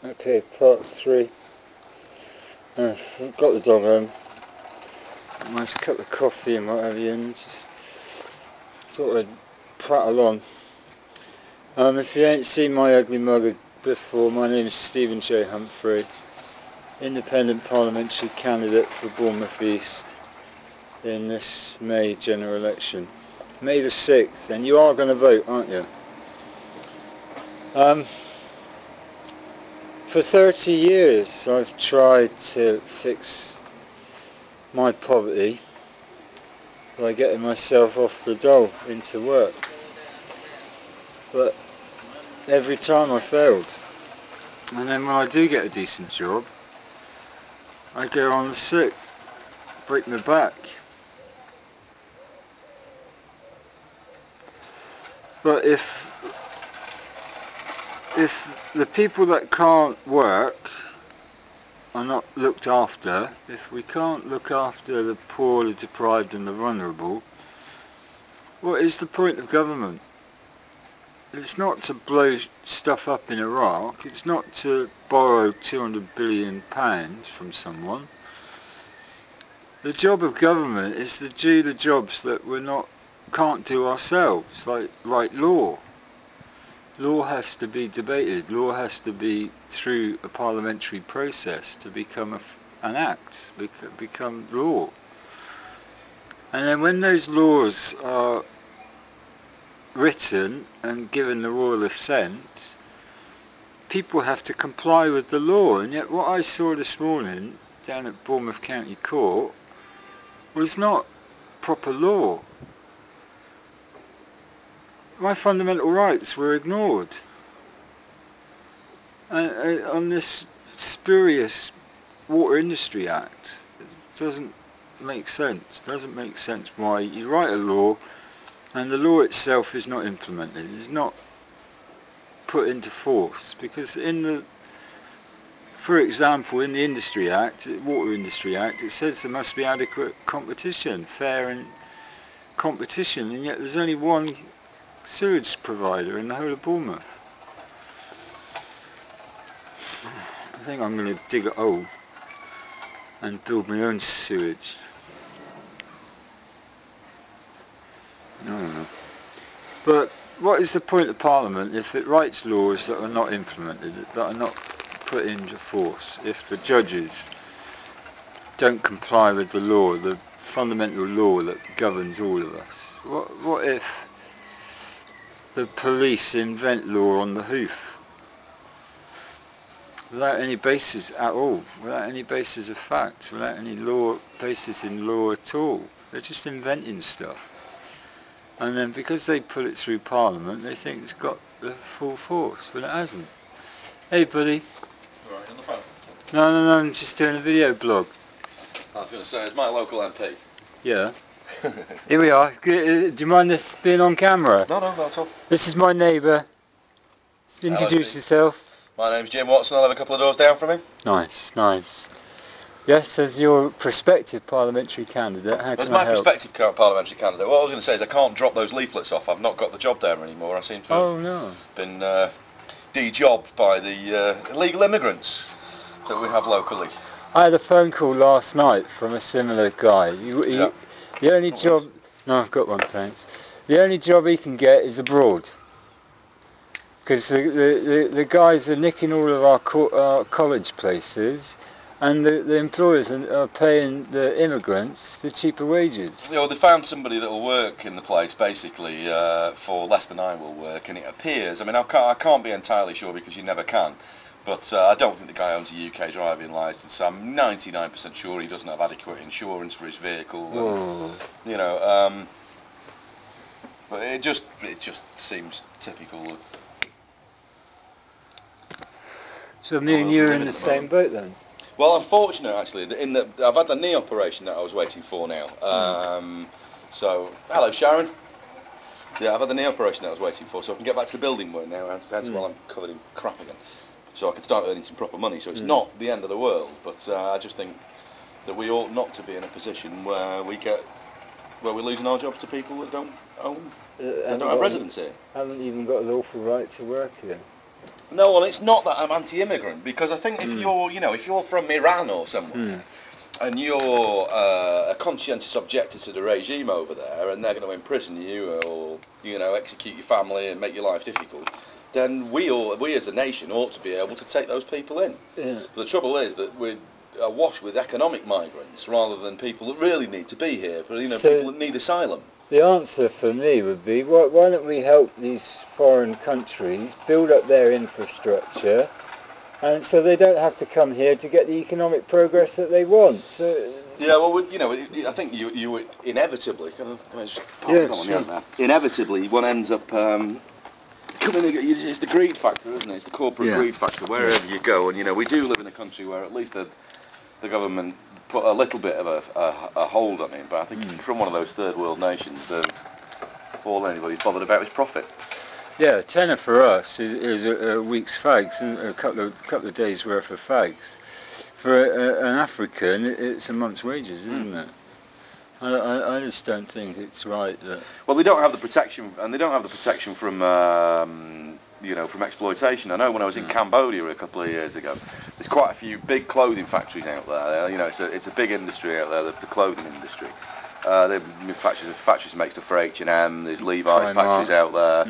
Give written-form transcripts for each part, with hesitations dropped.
Okay, part 3. I've got the dog home. Nice cup of coffee and what have you, and just thought I'd prattle on. If you ain't seen my ugly mug before, my name is J Humphrey, independent parliamentary candidate for Bournemouth East in this May general election. May the 6th, and you are going to vote, aren't you? For 30 years I've tried to fix my poverty by getting myself off the dole into work, but every time I failed. And then when I do get a decent job, I go on the sick, break my back. But if the people that can't work are not looked after, if we can't look after the poor, the deprived and the vulnerable, what is the point of government? It's not to blow stuff up in Iraq, it's not to borrow £200 billion from someone. The job of government is to do the jobs that can't do ourselves, like write law. Law has to be debated, law has to be through a parliamentary process to become an act, become law. And then when those laws are written and given the royal assent, people have to comply with the law. And yet what I saw this morning down at Bournemouth County Court was not proper law. My fundamental rights were ignored on this spurious Water Industry Act. It doesn't make sense. It doesn't make sense why you write a law and the law itself is not implemented, is not put into force. Because for example, in the Industry Act, Water Industry Act, it says there must be adequate competition, fair and competition, and yet there's only one sewage provider in the whole of Bournemouth. I think I'm going to dig a hole and build my own sewage. I don't know. But what is the point of Parliament if it writes laws that are not implemented, that are not put into force? If the judges don't comply with the law, the fundamental law that governs all of us? What if the police invent law on the hoof without any basis at all, without any basis of fact, without any basis in law at all? They're just inventing stuff, and then because they put it through Parliament they think it's got the full force, but it hasn't. Hey buddy. Alright, on the phone? No, I'm just doing a video blog. I was going to say, it's my local MP. Yeah. Here we are. Do you mind this being on camera? No, not at all. This is my neighbour. Introduce yourself. My name's Jim Watson, I live a couple of doors down from him. Nice. Yes, as your prospective parliamentary candidate, how can I help? As my prospective parliamentary candidate, what I was going to say is I can't drop those leaflets off. I've not got the job there anymore. I seem to have been de-jobbed by the illegal immigrants that we have locally. I had a phone call last night from a similar guy. The only job... No, I've got one, thanks. The only job he can get is abroad. Because the guys are nicking all of our college places, and the employers are paying the immigrants the cheaper wages. You know, they found somebody that will work in the place, basically, for less than I will work, and it appears, I mean, I can't be entirely sure because you never can, but I don't think the guy owns a UK driving licence, so I'm 99% sure he doesn't have adequate insurance for his vehicle, and, you know, but it just seems typical of... So me and you are in the same boat then? Well, I'm fortunate actually, I've had the knee operation that I was waiting for now. So, hello Sharon. Yeah, I've had the knee operation that I was waiting for, so I can get back to the building work now, hence while I'm covered in crap again. So I can start earning some proper money, so it's not the end of the world, but I just think that we ought not to be in a position where we're losing our jobs to people that don't own, that don't have residence here. Haven't even got a lawful right to work here. No, well, it's not that I'm anti-immigrant, because I think if you're, if you're from Iran or somewhere, and you're a conscientious objector to the regime over there, and they're going to imprison you or, execute your family and make your life difficult, then we as a nation ought to be able to take those people in. Yeah. The trouble is that we're awash with economic migrants rather than people that really need to be here, but people that need asylum. The answer for me would be, why don't we help these foreign countries build up their infrastructure, and so they don't have to come here to get the economic progress that they want. So yeah, well, I think you would inevitably. Can I just sure. Inevitably, one ends up coming. It's the greed factor, isn't it? It's the corporate greed factor. Wherever you go, and we do live in a country where at least the government put a little bit of a hold on it. But I think from one of those third world nations, all anybody's bothered about is profit. Yeah, a tenner for us is a week's fags, and a couple of days' worth of fags. For an African, it's a month's wages, isn't it? I just don't think it's right that. Well, they don't have the protection, and they don't have the protection from from exploitation. I know when I was in Cambodia a couple of years ago, there's quite a few big clothing factories out there. It's a big industry out there, the clothing industry. The factories make stuff for H&M. There's Levi factories out there.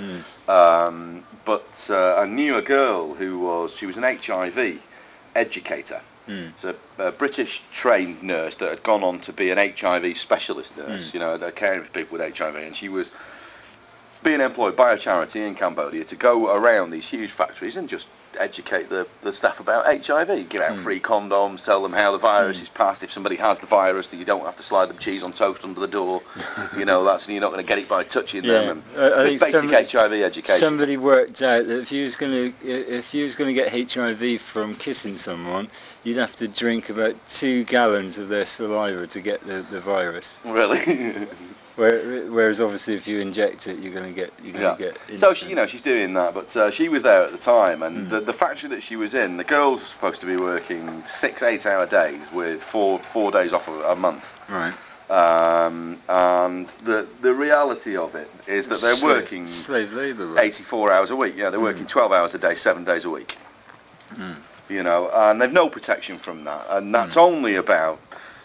But I knew a girl who was an HIV educator. So a British trained nurse that had gone on to be an HIV specialist nurse. They're caring for people with HIV, and she was being employed by a charity in Cambodia to go around these huge factories and just educate the staff about HIV, give out free condoms, tell them how the virus is passed if somebody has the virus, that you don't have to slide them cheese on toast under the door. You're not going to get it by touching them. And basic HIV education. Somebody worked out that if you was going to get HIV from kissing someone, you'd have to drink about 2 gallons of their saliva to get the virus. Really? Whereas obviously if you inject it, you're going to get instant. So she's doing that, but she was there at the time, and the factory that she was in, the girls were supposed to be working 6-8 hour days with four days off a month. Right. And the reality of it is that they're working slave labour, right? 84 hours a week. Yeah, they're working 12 hours a day, 7 days a week. And they've no protection from that, and that's only about,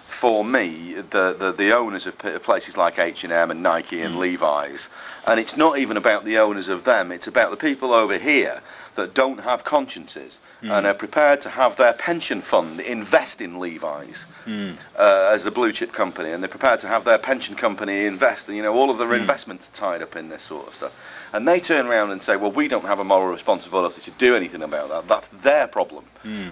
for me, the owners of places like H&M and Nike and Levi's, and it's not even about the owners of them, it's about the people over here that don't have consciences and are prepared to have their pension fund invest in Levi's as a blue chip company, and they're prepared to have their pension company invest, all of their investments are tied up in this sort of stuff. And they turn around and say, well, we don't have a moral responsibility to do anything about that. That's their problem.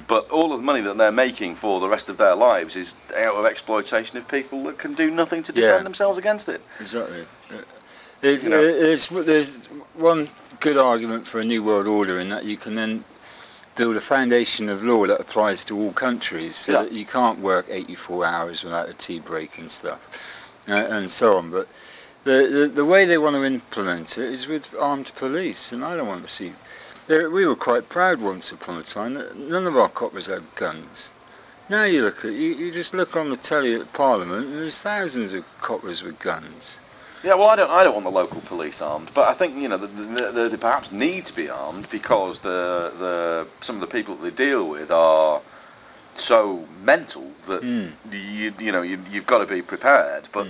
But all of the money that they're making for the rest of their lives is out of exploitation of people that can do nothing to defend themselves against it. Exactly. There's one good argument for a new world order in that you can then build a foundation of law that applies to all countries, so that you can't work 84 hours without a tea break and stuff, and so on. But the way they want to implement it is with armed police, and I don't want to see. We were quite proud once upon a time that none of our coppers had guns. Now you just look on the telly at Parliament, and there's thousands of coppers with guns. Yeah, well, I don't want the local police armed, but I think they perhaps need to be armed because some of the people that they deal with are so mental that you've got to be prepared. But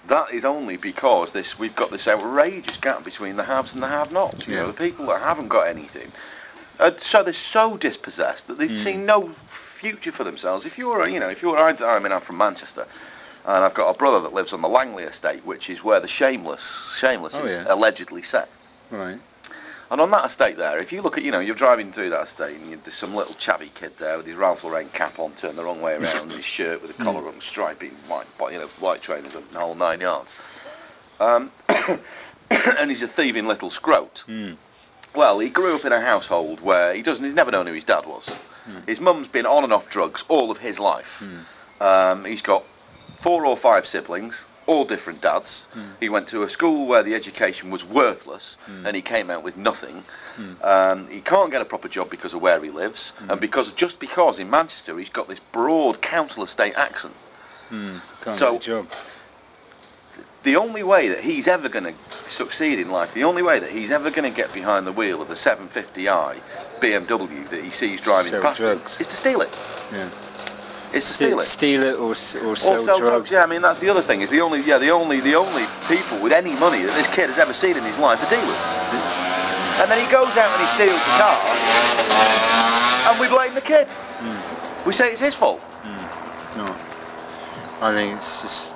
that is only because we've got this outrageous gap between the haves and the have-nots. The people that haven't got anything, so they're so dispossessed that they see no future for themselves. I'm from Manchester, and I've got a brother that lives on the Langley estate, which is where the Shameless is allegedly set. Right. And on that estate there, if you look at, you're driving through that estate, and there's some little chavvy kid there with his Ralph Lauren cap on, turned the wrong way around, and his shirt with a collar on, stripy, white trainers, and the whole 9 yards. And he's a thieving little scrote. Well, he grew up in a household where he's never known who his dad was. His mum's been on and off drugs all of his life. He's got 4 or 5 siblings, all different dads. He went to a school where the education was worthless, and he came out with nothing. He can't get a proper job because of where he lives, and because in Manchester he's got this broad council estate accent. Can't get a job. the only way that he's ever going to succeed in life, the only way that he's ever going to get behind the wheel of a 750i BMW that he sees driving Sell past him drugs. is to steal it. Yeah. It's to steal it. Steal it or sell Sell drugs. Yeah, I mean that's the other thing. Is the only people with any money that this kid has ever seen in his life are dealers. And then he goes out and he steals the car, and we blame the kid. We say it's his fault. It's not. I think it's just